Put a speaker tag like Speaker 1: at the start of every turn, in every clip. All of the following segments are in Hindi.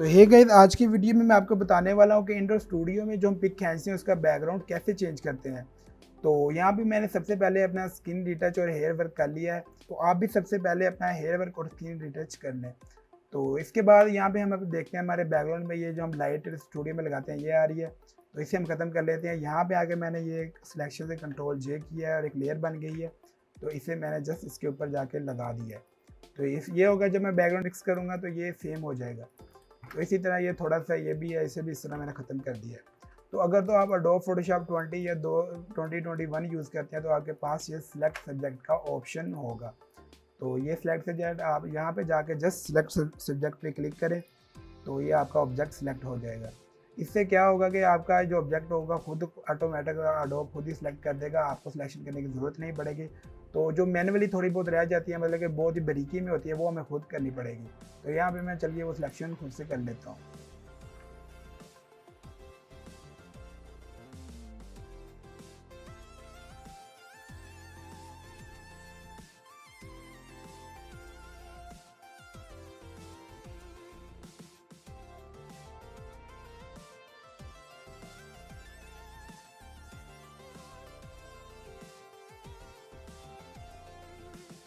Speaker 1: तो हे गाइस, आज की वीडियो में मैं आपको बताने वाला हूँ कि इंडोर स्टूडियो में जो हम पिक खींचते हैं उसका बैकग्राउंड कैसे चेंज करते हैं। तो यहाँ पे मैंने सबसे पहले अपना स्किन रिटच और हेयर वर्क कर लिया है। तो आप भी सबसे पहले अपना हेयर वर्क और स्किन रिटच कर लें। तो इसके बाद यहाँ पे हम अब देखते हैं हमारे बैकग्राउंड में ये जो हम लाइट स्टूडियो में लगाते हैं ये आ रही है। तो इसे हम ख़त्म कर लेते हैं। यहाँ पे आके मैंने ये सिलेक्शन से कंट्रोल जे किया है और एक लेयर बन गई है। तो इसे मैंने जस्ट इसके ऊपर जाके लगा दिया है। तो ये होगा जब मैं बैकग्राउंड मिक्स करूँगा तो ये सेम हो जाएगा। तो इसी तरह ये थोड़ा सा ये भी है, इसे भी इस तरह मैंने ख़त्म कर दिया है। तो अगर तो आप अडोब फोटोशॉप 20 या 2021 यूज़ करते हैं तो आपके पास ये सिलेक्ट सब्जेक्ट का ऑप्शन होगा। तो ये सिलेक्ट सब्जेक्ट आप यहाँ पे जाके जस्ट सिलेक्ट सब्जेक्ट पे क्लिक करें तो ये आपका ऑब्जेक्ट सिलेक्ट हो जाएगा। इससे क्या होगा कि आपका जो ऑब्जेक्ट होगा खुद ऑटोमेटिक अडोब खुद ही सिलेक्ट कर देगा, आपको सिलेक्शन करने की ज़रूरत नहीं पड़ेगी। तो जो मैनुअली थोड़ी बहुत रह जाती है, मतलब कि बहुत ही बारीकी में होती है, वो हमें खुद करनी पड़ेगी। तो यहाँ पे मैं चलिए वो सिलेक्शन खुद से कर लेता हूँ।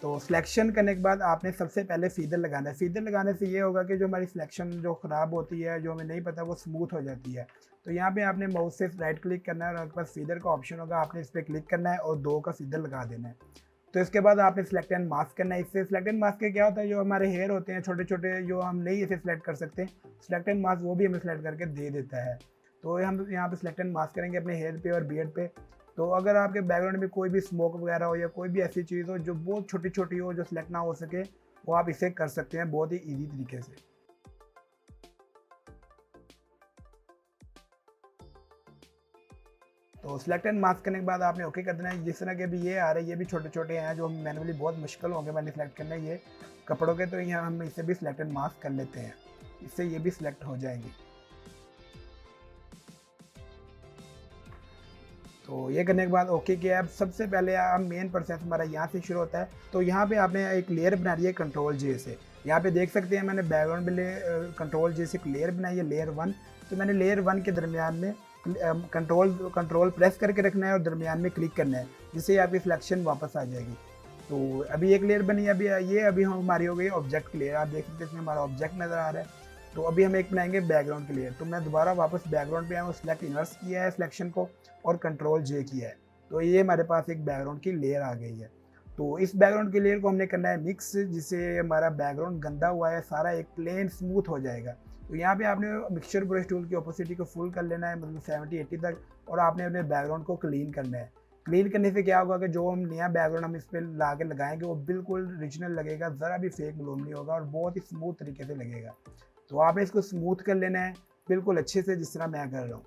Speaker 1: तो सिलेक्शन करने के बाद आपने सबसे पहले फीदर लगाना है। फीदर लगाने से ये होगा कि जो हमारी सिलेक्शन जो ख़राब होती है, जो हमें नहीं पता, वो स्मूथ हो जाती है। तो यहाँ पे आपने माउस से राइट क्लिक करना है और आपके पास फीदर का ऑप्शन होगा, आपने इस पर क्लिक करना है और 2 का फीदर लगा देना है। तो इसके बाद आपने सिलेक्ट एंड मास्क करना है। इससे सिलेक्ट एंड मास्क के क्या होता है, जो हमारे हेयर होते हैं छोटे छोटे, जो हम नहीं इसे सिलेक्ट कर सकते, सिलेक्ट एंड मास्क वो भी हमें सिलेक्ट करके दे देता है। तो हम यहाँ पे सिलेक्ट एंड मास्क करेंगे अपने हेयर पे और बियर्ड पे। तो अगर आपके बैकग्राउंड में कोई भी स्मोक वगैरह हो या कोई भी ऐसी चीज़ हो जो बहुत छोटी छोटी हो, जो सिलेक्ट ना हो सके, वो आप इसे कर सकते हैं बहुत ही ईजी तरीके से। तो सिलेक्ट एंड मास्क करने के बाद आपने ओके कर देना है। जिस तरह के भी ये आ रहे हैं, ये भी छोटे छोटे हैं जो मैनुअली बहुत मुश्किल होंगे मैंने सेलेक्ट करना है ये कपड़ों के। तो यहाँ हम इसे भी सिलेक्ट एंड मास्क कर लेते हैं, इससे ये भी सिलेक्ट हो जाएंगे। तो ये करने के बाद ओके किया। अब सबसे पहले आप मेन प्रोसेस हमारा यहाँ से शुरू होता है। तो यहाँ पे आपने एक लेयर बना ली है कंट्रोल जे से। यहाँ पे देख सकते हैं मैंने बैकग्राउंड में कंट्रोल जे से एक लेयर बनाई है, लेयर 1। तो मैंने लेयर 1 के दरमियान में कंट्रोल प्रेस करके रखना है और दरमियान में क्लिक करना है, जिससे आपकी सिलेक्शन वापस आ जाएगी। तो अभी एक लेयर बनी है, अभी हमारी हो गई ऑब्जेक्ट लेयर। आप देख सकते हैं इसमें हमारा ऑब्जेक्ट नज़र आ रहा है। तो अभी हम एक बनाएंगे बैकग्राउंड के लिए। तो मैं दोबारा वापस बैकग्राउंड पे आया हूँ, सिलेक्ट इन्वर्स किया है सिलेक्शन को और कंट्रोल जे किया है। तो ये हमारे पास एक बैकग्राउंड की लेयर आ गई है। तो इस बैकग्राउंड की लेयर को हमने करना है मिक्स, जिससे हमारा बैकग्राउंड गंदा हुआ है सारा एक प्लेन स्मूथ हो जाएगा। तो यहाँ पे आपने मिक्सचर ब्रश टूल की ओपेसिटी को फुल कर लेना है, मतलब 70-80 तक, और आपने अपने बैकग्राउंड को क्लीन करना है। क्लीन करने से क्या होगा कि जो हम नया बैकग्राउंड हम इस पर ला के लगाएंगे वो बिल्कुल ओरिजिनल लगेगा, ज़रा भी फेक मालूम नहीं होगा और बहुत ही स्मूथ तरीके से लगेगा। तो आपने इसको स्मूथ कर लेना है बिल्कुल अच्छे से, जिस तरह मैं कर रहा हूँ।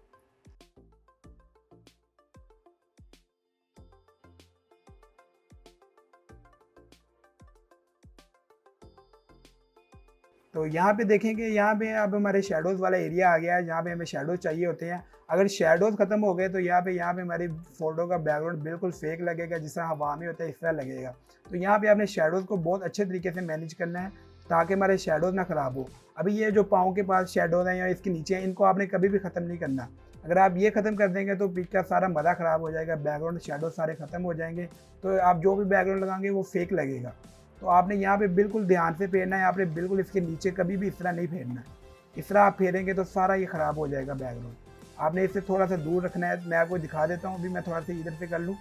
Speaker 1: तो यहाँ पे देखेंगे, यहाँ पे अब हमारे शेडोज़ वाला एरिया आ गया है, जहाँ पे हमें शेडोज़ चाहिए होते हैं। अगर शेडोज़ खत्म हो गए तो यहाँ पे हमारी फ़ोटो का बैकग्राउंड बिल्कुल फेक लगेगा, जिस तरह हवा में होता है इस तरह लगेगा। तो यहाँ पे आपने शेडोज़ को बहुत अच्छे तरीके से मैनेज करना है ताकि हमारे शेडोज़ ना ख़राब हो। अभी ये जो पाँव के पास शेडोज़ हैं या इसके नीचे हैं, इनको आपने कभी भी ख़त्म नहीं करना। अगर आप ये ख़त्म कर देंगे तो पिक का सारा मज़ा ख़राब हो जाएगा, बैकग्राउंड शेडोज़ सारे ख़त्म हो जाएंगे। तो आप जो भी बैकग्राउंड लगाएंगे वो फेक लगेगा। तो आपने यहाँ पे बिल्कुल ध्यान से फेरना है, आपने बिल्कुल इसके नीचे कभी भी इस तरह नहीं फेरना है। इस तरह आप फेरेंगे तो सारा ये ख़राब हो जाएगा बैकग्राउंड। आपने इससे थोड़ा सा दूर रखना है। मैं आपको दिखा देता हूँ, अभी मैं थोड़ा सा इधर से कर लूँ।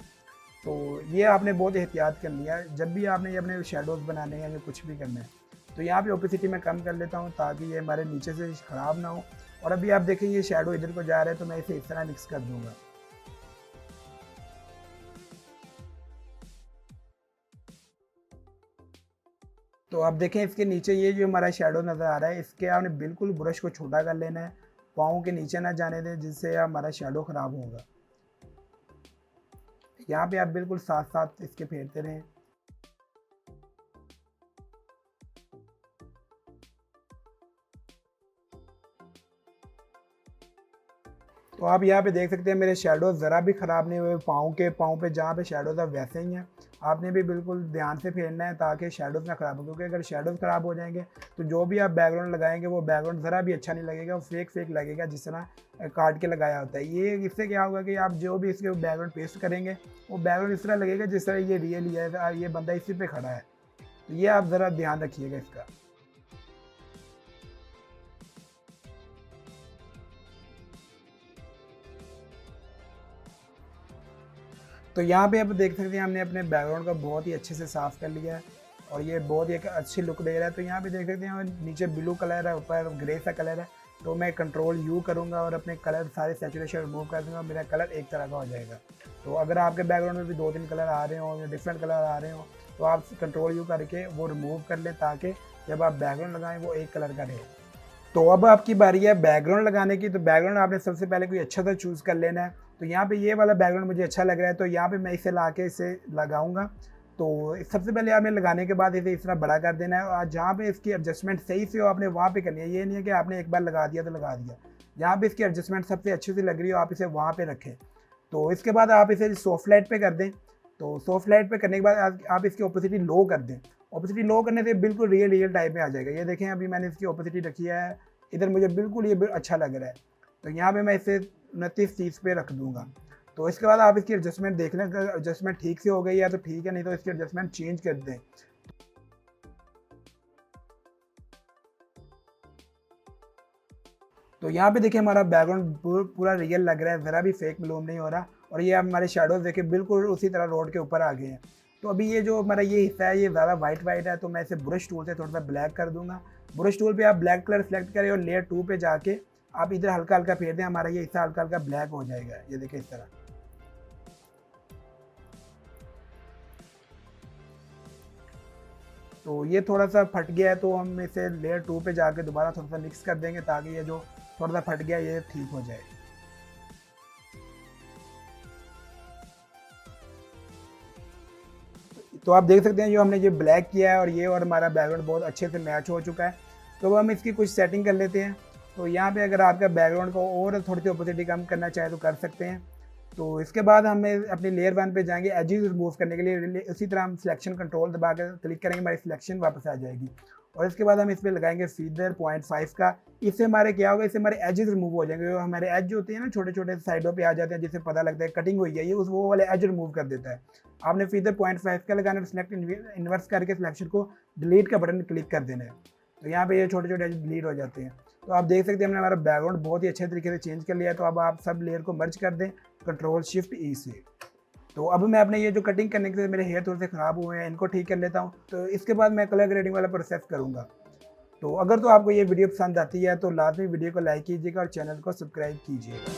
Speaker 1: तो ये आपने बहुत एहतियात करनी है जब भी आपने ये अपने शेडोज़ बनाने हैं या कुछ भी करना है। तो यहाँ पे ओपेसिटी मैं कम कर लेता हूँ ताकि ये हमारे नीचे से ख़राब ना हो। और अभी आप देखें ये शेडो इधर को जा रहा है, तो मैं इसे इस तरह मिक्स कर दूँगा। तो आप देखें इसके नीचे ये जो हमारा शेडो नज़र आ रहा है, इसके आपने बिल्कुल ब्रश को छोटा कर लेना है, पाँव के नीचे ना जाने दें, जिससे हमारा शेडो ख़राब होगा। यहाँ पे आप बिल्कुल साथ साथ इसके फेरते रहें। तो तो आप यहाँ पे देख सकते हैं मेरे शैडोज़ ज़रा भी ख़राब नहीं हुए, पाँव पे जहाँ पे शैडोज़ है वैसे ही हैं। आपने भी बिल्कुल ध्यान से फेरना है ताकि शैडोज़ ना ख़राब हो, क्योंकि अगर शैडोज़ ख़राब हो जाएंगे तो जो भी आप बैकग्राउंड लगाएंगे वो बैकग्राउंड ज़रा भी अच्छा नहीं लगेगा, वो फेक लगेगा जिस तरह काट के लगाया होता है। ये इससे क्या होगा कि आप जो भी इसके बैकग्राउंड पेस्ट करेंगे वो बैकग्राउंड इस तरह लगेगा जिस तरह ये रियल ही है, ये बंदा इसी पे खड़ा है। तो ये आप ज़रा ध्यान रखिएगा इसका। तो यहाँ पे आप देख सकते हैं हमने अपने बैकग्राउंड का बहुत ही अच्छे से साफ़ कर लिया है और ये बहुत ही एक अच्छी लुक दे रहा है। तो यहाँ पे देख सकते हैं नीचे ब्लू कलर है, ऊपर ग्रे सा कलर है। तो मैं कंट्रोल यू करूँगा और अपने कलर सारे सैचुरेशन रिमूव कर दूँगा, मेरा कलर एक तरह का हो जाएगा। तो अगर आपके बैकग्राउंड में भी 2-3 कलर आ रहे हो या डिफरेंट कलर आ रहे हो तो आप कंट्रोल यू करके वो रिमूव कर लें ताकि जब आप बैकग्राउंड लगाएं वो एक कलर का रहे। तो अब आपकी बारी है बैकग्राउंड लगाने की। तो बैकग्राउंड आपने सबसे पहले कोई अच्छा सा चूज़ कर लेना है। तो यहाँ पे ये वाला बैकग्राउंड मुझे अच्छा लग रहा है, तो यहाँ पे मैं इसे ला के इसे लगाऊंगा। तो सबसे पहले आपने लगाने के बाद इसे इस तरह बड़ा कर देना है और जहाँ पे इसकी एडजस्टमेंट सही से हो आपने वहाँ पे करनी है। ये नहीं है कि आपने एक बार लगा दिया तो लगा दिया। जहाँ पे इसकी एडजस्टमेंट सबसे अच्छी से लग रही हो आप इसे वहाँ पे रखें। तो इसके बाद आप इसे सॉफ्ट लाइट पे कर दें। तो सॉफ्ट लाइट पे करने के बाद आप इसकी ओपेसिटी लो कर दें। ओपेसिटी लो करने से बिल्कुल रियल टाइप में आ जाएगा। ये देखें अभी मैंने इसकी ओपेसिटी रखी है, इधर मुझे बिल्कुल ये अच्छा लग रहा है। तो यहाँ पे मैं इसे 29-30 पे रख दूँगा। तो इसके बाद आप इसकी एडजस्टमेंट देख लें, अगर एडजस्टमेंट ठीक से हो गई है तो ठीक है, नहीं तो इसकी एडजस्टमेंट चेंज कर दें। तो यहाँ पे देखिए हमारा बैकग्राउंड पूरा रियल लग रहा है, ज़रा भी फेक मालूम नहीं हो रहा और ये आप हमारे शैडोज़ देखिए बिल्कुल उसी तरह रोड के ऊपर आ गए हैं। तो अभी ये जो हमारा ये हिस्सा है ये ज़्यादा वाइट है, तो मैं इसे ब्रश टूल से थोड़ा सा ब्लैक कर दूंगा। ब्रश टूल पे आप ब्लैक कलर सेलेक्ट करें और लेयर 2 पे जाके आप इधर हल्का हल्का फेर दें, हमारा ये हिस्सा हल्का हल्का ब्लैक हो जाएगा। ये देखिए इस तरह। तो ये थोड़ा सा फट गया है, तो हम इसे लेयर 2 पे जाके दोबारा थोड़ा सा मिक्स कर देंगे ताकि ये जो थोड़ा सा फट गया ये ठीक हो जाए। तो आप देख सकते हैं जो हमने ये ब्लैक किया है और ये और हमारा बैकग्राउंड बहुत अच्छे से मैच हो चुका है। तो अब हम इसकी कुछ सेटिंग कर लेते हैं। तो यहाँ पे अगर आपका बैकग्राउंड को और थोड़ी सी ओपेसिटी कम करना चाहे तो कर सकते हैं। तो इसके बाद हमें अपनी लेयर 1 पे जाएंगे एजेस रिमूव करने के लिए। इसी तरह हम सिलेक्शन कंट्रोल दबा कर क्लिक करेंगे, हमारी सिलेक्शन वापस आ जाएगी। और इसके बाद हम इस पर लगाएंगे फीदर 0.5 का। इससे हमारे क्या होगा, इससे हमारे एजेस रिमूव हो जाएंगे। जो हमारे एज जो होते हैं ना छोटे छोटे साइडों पे आ जाते हैं जिससे पता लगता है कटिंग हुई है, ये उस वो वाले एज रिमूव कर देता है। आपने फीदर 0.5 का लगाना है, सिलेक्ट इन्वर्स करके सिलेक्शन को डिलीट का बटन क्लिक कर देना है। तो यहाँ पे ये छोटे छोटे एज डिलीट हो जाते हैं। तो आप देख सकते हैं हमने हमारा बैकग्राउंड बहुत ही अच्छे तरीके से चेंज कर लिया है। तो अब आप सब लेयर को मर्ज कर दें Ctrl+Shift+E से। तो अब मैं अपने ये जो कटिंग करने के लिए मेरे हेयर थोड़े से ख़राब हुए हैं इनको ठीक कर लेता हूँ। तो इसके बाद मैं कलर ग्रेडिंग वाला प्रोसेस करूँगा। तो अगर तो आपको ये वीडियो पसंद आती है तो लाजमी वीडियो को लाइक कीजिएगा और चैनल को सब्सक्राइब कीजिएगा।